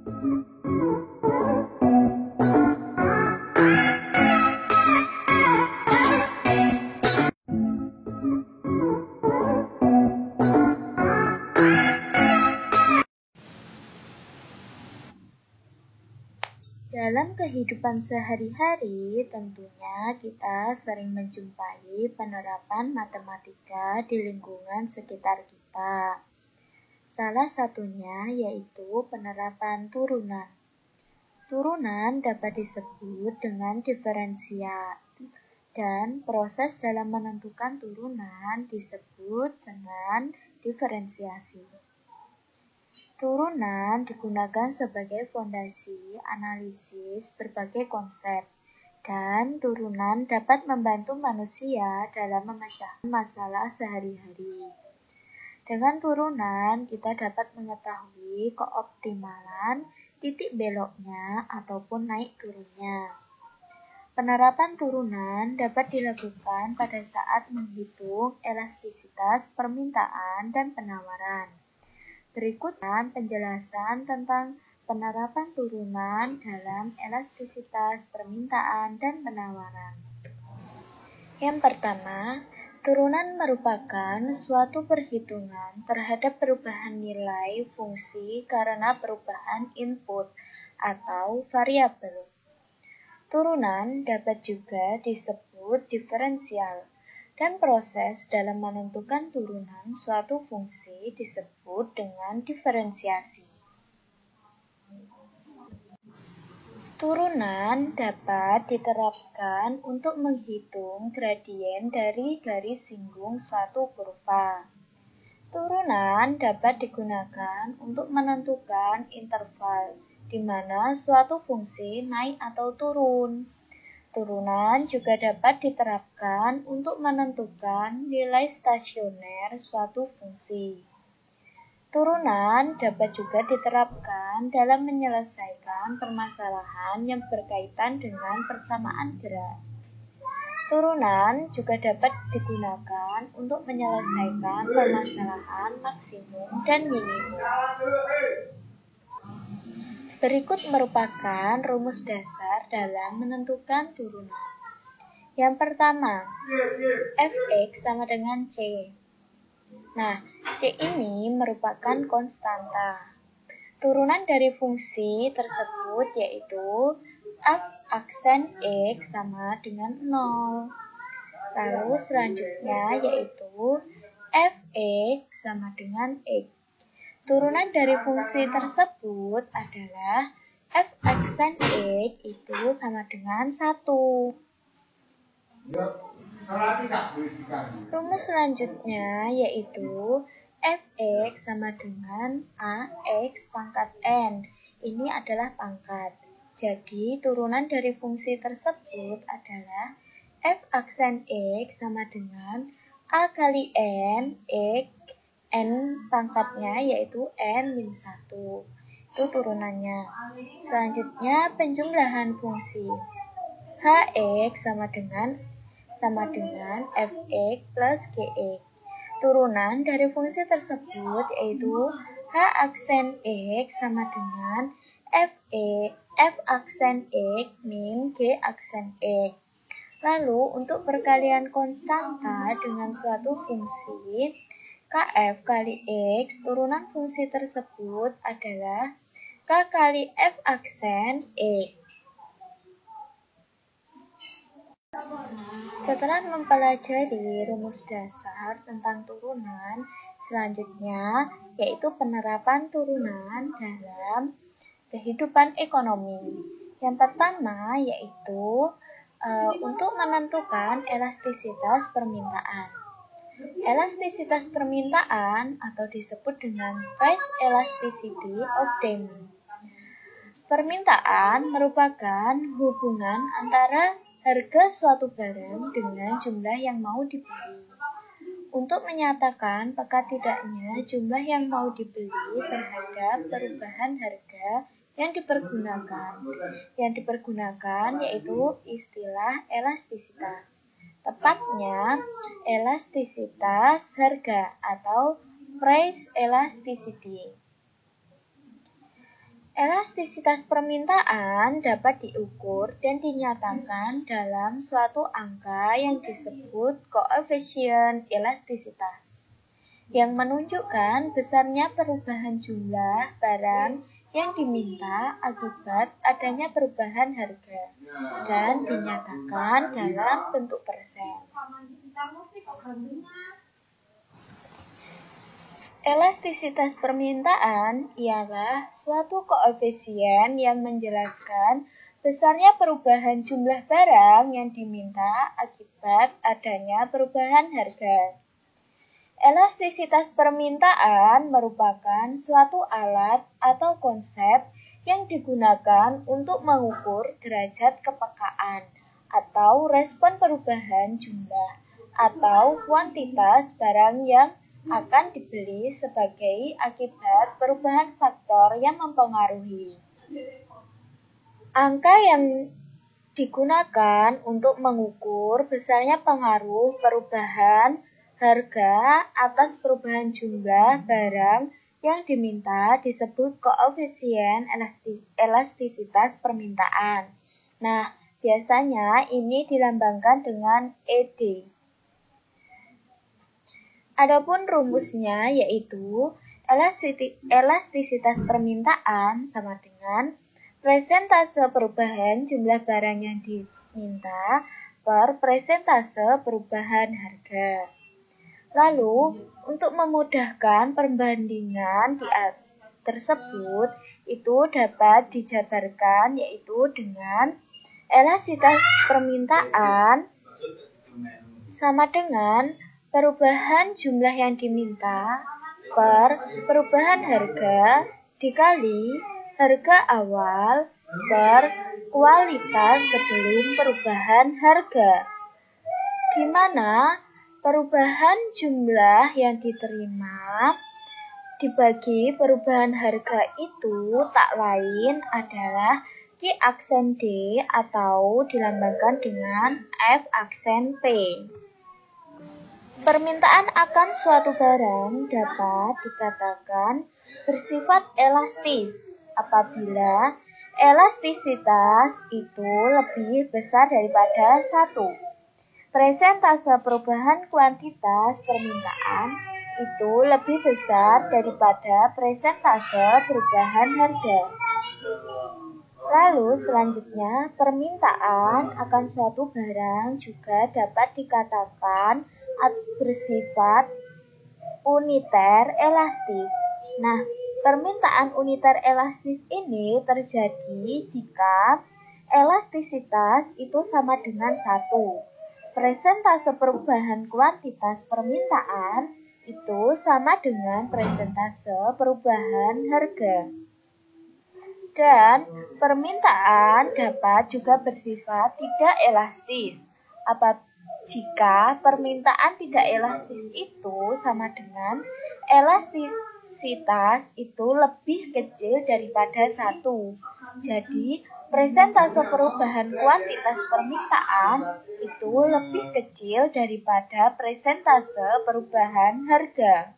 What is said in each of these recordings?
Dalam kehidupan sehari-hari, tentunya kita sering menjumpai penerapan matematika di lingkungan sekitar kita. Salah satunya yaitu penerapan turunan. Turunan dapat disebut dengan diferensial, dan proses dalam menentukan turunan disebut dengan diferensiasi. Turunan digunakan sebagai fondasi analisis berbagai konsep, dan turunan dapat membantu manusia dalam memecahkan masalah sehari-hari. Dengan turunan, kita dapat mengetahui keoptimalan titik beloknya ataupun naik turunnya. Penerapan turunan dapat dilakukan pada saat menghitung elastisitas permintaan dan penawaran. Berikut penjelasan tentang penerapan turunan dalam elastisitas permintaan dan penawaran. Yang pertama, turunan merupakan suatu perhitungan terhadap perubahan nilai fungsi karena perubahan input atau variabel. Turunan dapat juga disebut diferensial. Dan proses dalam menentukan turunan suatu fungsi disebut dengan diferensiasi. Turunan dapat diterapkan untuk menghitung gradien dari garis singgung suatu kurva. Turunan dapat digunakan untuk menentukan interval, di mana suatu fungsi naik atau turun. Turunan juga dapat diterapkan untuk menentukan nilai stasioner suatu fungsi. Turunan dapat juga diterapkan dalam menyelesaikan permasalahan yang berkaitan dengan persamaan gerak. Turunan juga dapat digunakan untuk menyelesaikan permasalahan maksimum dan minimum. Berikut merupakan rumus dasar dalam menentukan turunan. Yang pertama, fx sama dengan c. Nah, c ini merupakan konstanta. Turunan dari fungsi tersebut yaitu f aksen x sama dengan 0. Lalu selanjutnya yaitu fx sama dengan x. Turunan dari fungsi tersebut adalah f aksen x itu sama dengan 1. Rumus selanjutnya yaitu fx sama dengan ax pangkat n. Ini adalah pangkat. Jadi turunan dari fungsi tersebut adalah f aksen x sama dengan a kali n x. N pangkatnya yaitu N-1. Itu turunannya. Selanjutnya penjumlahan fungsi. Hx sama dengan fx plus gx. Turunan dari fungsi tersebut yaitu h aksen x sama dengan f aksen x min g aksen x. Lalu untuk perkalian konstanta dengan suatu fungsi kf kali x, turunan fungsi tersebut adalah k kali f aksen x. Setelah mempelajari rumus dasar tentang turunan, selanjutnya yaitu penerapan turunan dalam kehidupan ekonomi. Yang pertama yaitu untuk menentukan elastisitas permintaan. Elastisitas permintaan atau disebut dengan price elasticity of demand. Permintaan merupakan hubungan antara harga suatu barang dengan jumlah yang mau dibeli. Untuk menyatakan apakah tidaknya jumlah yang mau dibeli terhadap perubahan harga yang dipergunakan. Yang dipergunakan yaitu istilah elastisitas. Tepatnya, elastisitas harga atau price elasticity. Elastisitas permintaan dapat diukur dan dinyatakan dalam suatu angka yang disebut koefisien elastisitas, yang menunjukkan besarnya perubahan jumlah barang yang diminta akibat adanya perubahan harga, dan dinyatakan dalam bentuk persen. Elastisitas permintaan ialah suatu koefisien yang menjelaskan besarnya perubahan jumlah barang yang diminta akibat adanya perubahan harga. Elastisitas permintaan merupakan suatu alat atau konsep yang digunakan untuk mengukur derajat kepekaan atau respon perubahan jumlah atau kuantitas barang yang akan dibeli sebagai akibat perubahan faktor yang mempengaruhi. Angka yang digunakan untuk mengukur besarnya pengaruh perubahan harga atas perubahan jumlah barang yang diminta disebut koefisien elastisitas permintaan. Nah, biasanya ini dilambangkan dengan ED. Adapun rumusnya yaitu elastisitas permintaan sama dengan presentase perubahan jumlah barang yang diminta per presentase perubahan harga. Lalu, untuk memudahkan perbandingan tersebut, itu dapat dijabarkan yaitu dengan elastisitas permintaan sama dengan perubahan jumlah yang diminta per perubahan harga dikali harga awal per kualitas sebelum perubahan harga, di mana perubahan jumlah yang diterima dibagi perubahan harga itu tak lain adalah Q aksen D atau dilambangkan dengan F aksen P. Permintaan akan suatu barang dapat dikatakan bersifat elastis apabila elastisitas itu lebih besar daripada 1. Presentase perubahan kuantitas permintaan itu lebih besar daripada presentase perubahan harga. Lalu selanjutnya, permintaan akan suatu barang juga dapat dikatakan bersifat uniter elastis. Nah, permintaan uniter elastis ini terjadi jika elastisitas itu sama dengan 1. Presentase perubahan kuantitas permintaan itu sama dengan presentase perubahan harga. Dan permintaan dapat juga bersifat tidak elastis jika permintaan tidak elastis itu sama dengan elastisitas itu lebih kecil daripada 1. Jadi, presentase perubahan kuantitas permintaan itu lebih kecil daripada presentase perubahan harga.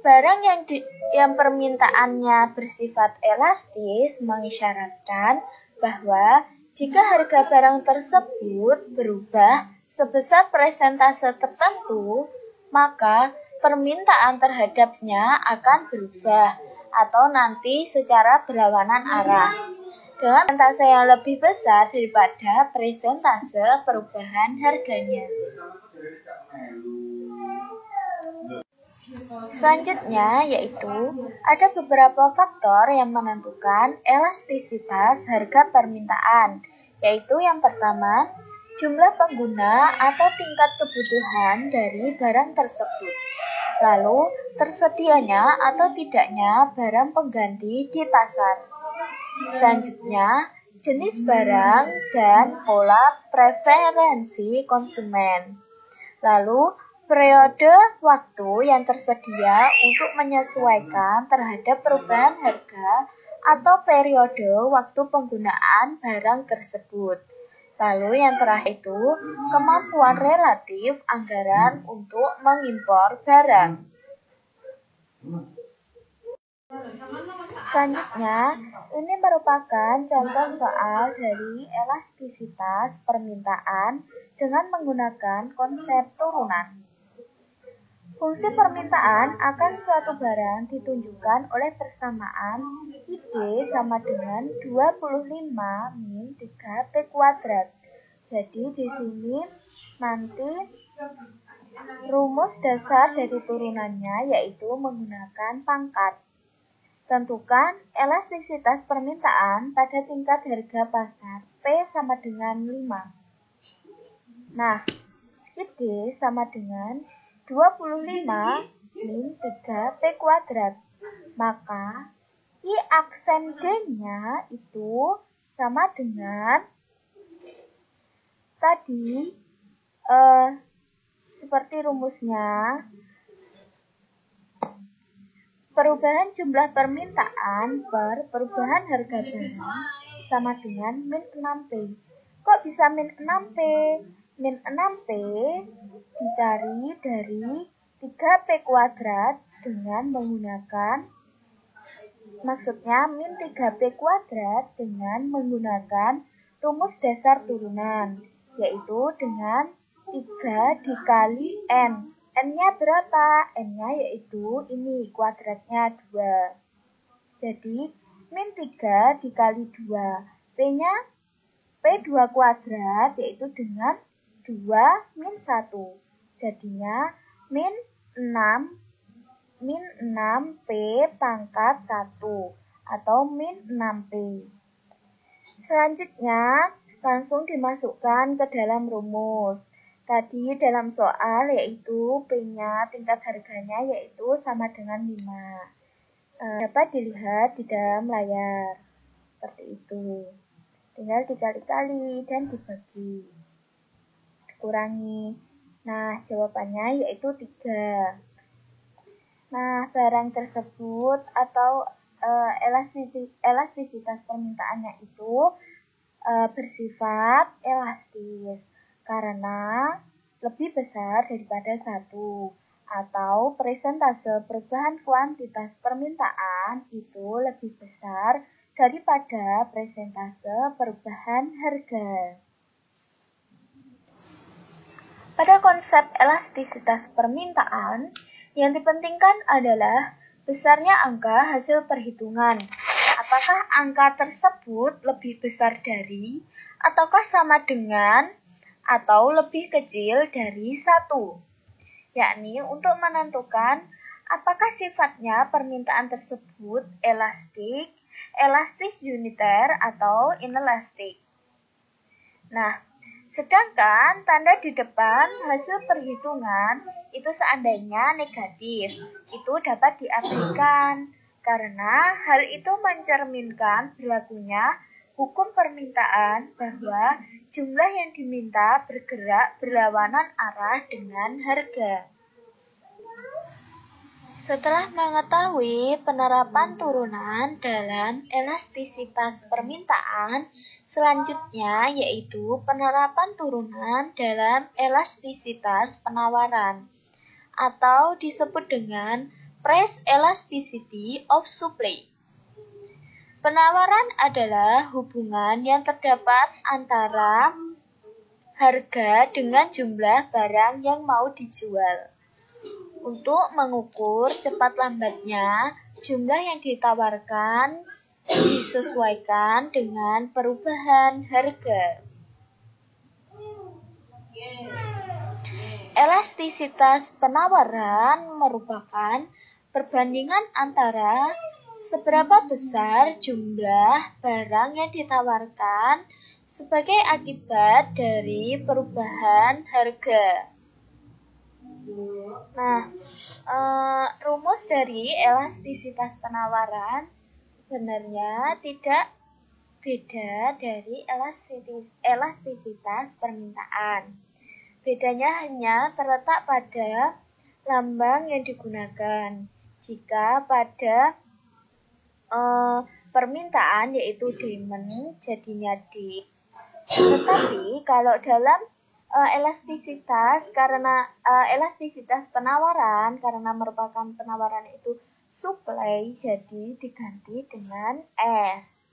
Barang yang permintaannya bersifat elastis mengisyaratkan bahwa jika harga barang tersebut berubah sebesar persentase tertentu, maka permintaan terhadapnya akan berubah atau nanti secara berlawanan arah dengan persentase yang lebih besar daripada persentase perubahan harganya. Selanjutnya yaitu ada beberapa faktor yang menentukan elastisitas harga permintaan, yaitu yang pertama, jumlah pengguna atau tingkat kebutuhan dari barang tersebut. Lalu, tersedianya atau tidaknya barang pengganti di pasar. Selanjutnya, jenis barang dan pola preferensi konsumen. Lalu, periode waktu yang tersedia untuk menyesuaikan terhadap perubahan harga atau periode waktu penggunaan barang tersebut. Lalu yang terakhir itu, kemampuan relatif anggaran untuk mengimpor barang. Selanjutnya, ini merupakan contoh soal dari elastisitas permintaan dengan menggunakan konsep turunan. Fungsi permintaan akan suatu barang ditunjukkan oleh persamaan ID sama dengan 25 min 3P kuadrat. Jadi di sini nanti rumus dasar dari turunannya yaitu menggunakan pangkat. Tentukan elastisitas permintaan pada tingkat harga pasar P sama dengan 5. Nah, ID sama dengan 25 min 3P kuadrat. Maka I aksen D-nya itu sama dengan tadi seperti rumusnya. Perubahan jumlah permintaan per perubahan harga barang sama dengan min 6P. Kok bisa min 6P? Min 6P dicari dari 3P kuadrat dengan menggunakan, maksudnya min 3P kuadrat dengan menggunakan rumus dasar turunan, yaitu dengan 3 dikali N. N-nya berapa? N-nya yaitu ini, kuadratnya 2. Jadi, min 3 dikali 2. P-nya P2 kuadrat, yaitu dengan 2 min 1. Jadinya, min 6P pangkat 1, atau min 6P. Selanjutnya, langsung dimasukkan ke dalam rumus. Tadi dalam soal yaitu P-nya tingkat harganya yaitu sama dengan 5. Dapat dilihat di dalam layar. Seperti itu. Tinggal dikali-kali dan dibagi. Dikurangi. Nah, jawabannya yaitu 3. Nah, barang tersebut atau elastisitas permintaannya itu bersifat elastis. Karena lebih besar daripada 1, atau persentase perubahan kuantitas permintaan itu lebih besar daripada persentase perubahan harga. Pada konsep elastisitas permintaan, yang dipentingkan adalah besarnya angka hasil perhitungan. Apakah angka tersebut lebih besar dari, ataukah sama dengan, atau lebih kecil dari 1, yakni untuk menentukan apakah sifatnya permintaan tersebut elastis uniter, atau inelastik. Nah, sedangkan tanda di depan hasil perhitungan itu seandainya negatif, itu dapat diabaikan, karena hal itu mencerminkan berlakunya hukum permintaan bahwa jumlah yang diminta bergerak berlawanan arah dengan harga. Setelah mengetahui penerapan turunan dalam elastisitas permintaan, selanjutnya yaitu penerapan turunan dalam elastisitas penawaran, atau disebut dengan price elasticity of supply. Penawaran adalah hubungan yang terdapat antara harga dengan jumlah barang yang mau dijual. Untuk mengukur cepat lambatnya, jumlah yang ditawarkan disesuaikan dengan perubahan harga. Elastisitas penawaran merupakan perbandingan antara seberapa besar jumlah barang yang ditawarkan sebagai akibat dari perubahan harga. Nah, rumus dari elastisitas penawaran sebenarnya tidak beda dari elastisitas permintaan. Bedanya hanya terletak pada lambang yang digunakan. Jika pada permintaan yaitu demand jadinya D. Tetapi kalau dalam elastisitas, karena elastisitas penawaran, karena merupakan penawaran itu supply jadi diganti dengan S.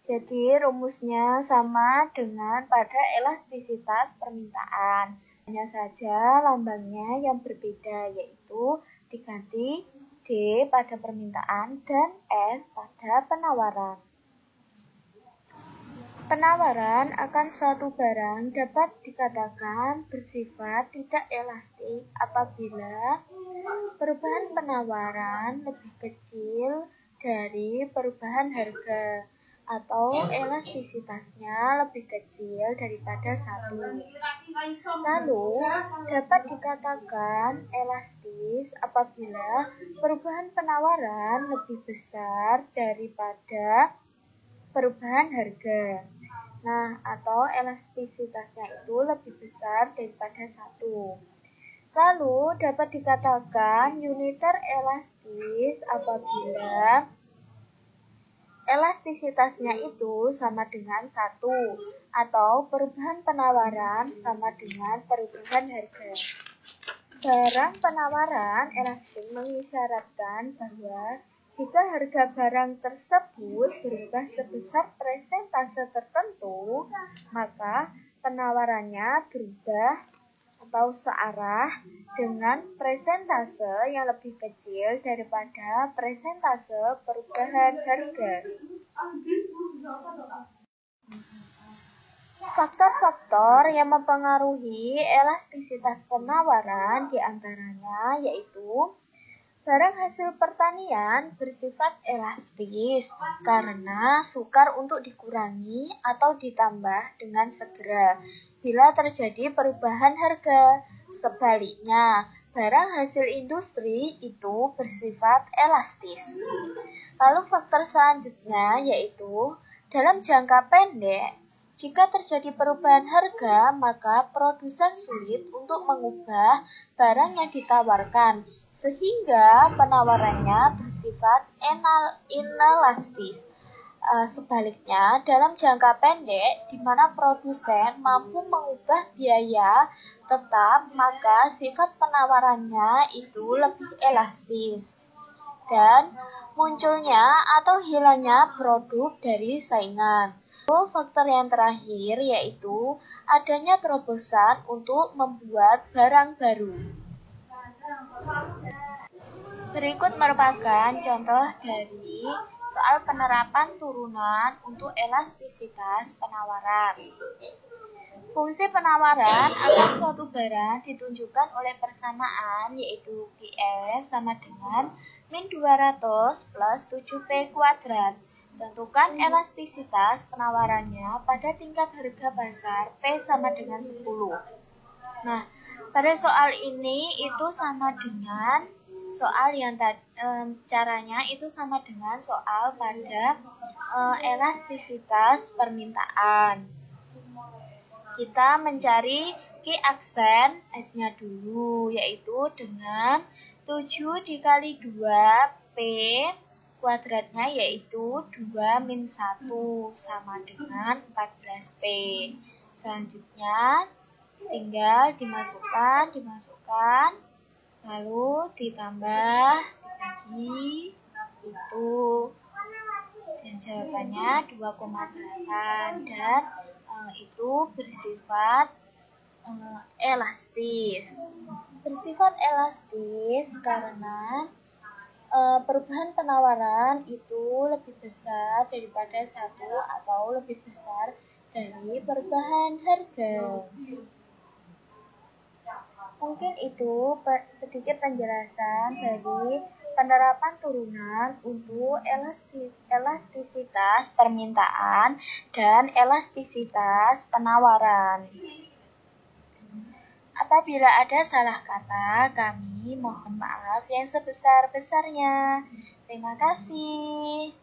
Jadi rumusnya sama dengan pada elastisitas permintaan. Hanya saja lambangnya yang berbeda, yaitu diganti D pada permintaan dan S pada penawaran. Penawaran akan suatu barang dapat dikatakan bersifat tidak elastik apabila perubahan penawaran lebih kecil dari perubahan harga atau elastisitasnya lebih kecil daripada 1. Lalu, dapat dikatakan elastis apabila perubahan penawaran lebih besar daripada perubahan harga. Nah, atau elastisitasnya itu lebih besar daripada 1. Lalu, dapat dikatakan uniter elastis apabila elastisitasnya itu sama dengan 1 atau perubahan penawaran sama dengan perubahan harga. Barang penawaran elastik mengisyaratkan bahwa jika harga barang tersebut berubah sebesar persentase tertentu, maka penawarannya berubah atau searah dengan persentase yang lebih kecil daripada persentase perubahan harga. Faktor-faktor yang mempengaruhi elastisitas penawaran diantaranya yaitu barang hasil pertanian bersifat elastis karena sukar untuk dikurangi atau ditambah dengan segera bila terjadi perubahan harga. Sebaliknya, barang hasil industri itu bersifat elastis. Lalu faktor selanjutnya yaitu dalam jangka pendek, jika terjadi perubahan harga, maka produsen sulit untuk mengubah barang yang ditawarkan, sehingga penawarannya bersifat inelastis. Sebaliknya, dalam jangka pendek, di mana produsen mampu mengubah biaya tetap, maka sifat penawarannya itu lebih elastis. Dan munculnya atau hilangnya produk dari saingan. Faktor yang terakhir yaitu adanya terobosan untuk membuat barang baru. Berikut merupakan contoh dari soal penerapan turunan untuk elastisitas penawaran. Fungsi penawaran akan suatu barang ditunjukkan oleh persamaan yaitu QS sama dengan min 200 plus 7P kuadrat. Tentukan elastisitas penawarannya pada tingkat harga pasar P sama dengan 10. Nah, pada soal ini itu sama dengan soal yang caranya itu sama dengan soal pada elastisitas permintaan. Kita mencari Q aksen S-nya dulu, yaitu dengan 7 dikali 2P kuadratnya yaitu 2 min 1 sama dengan 14P. Selanjutnya tinggal dimasukkan, lalu ditambah, dibagi, itu. Dan jawabannya 2,8 dan itu bersifat elastis. Bersifat elastis karena perubahan penawaran itu lebih besar daripada 1 atau lebih besar dari perubahan harga. Mungkin itu sedikit penjelasan dari penerapan turunan untuk elastisitas permintaan dan elastisitas penawaran. Apabila ada salah kata, kami mohon maaf yang sebesar-besarnya. Terima kasih.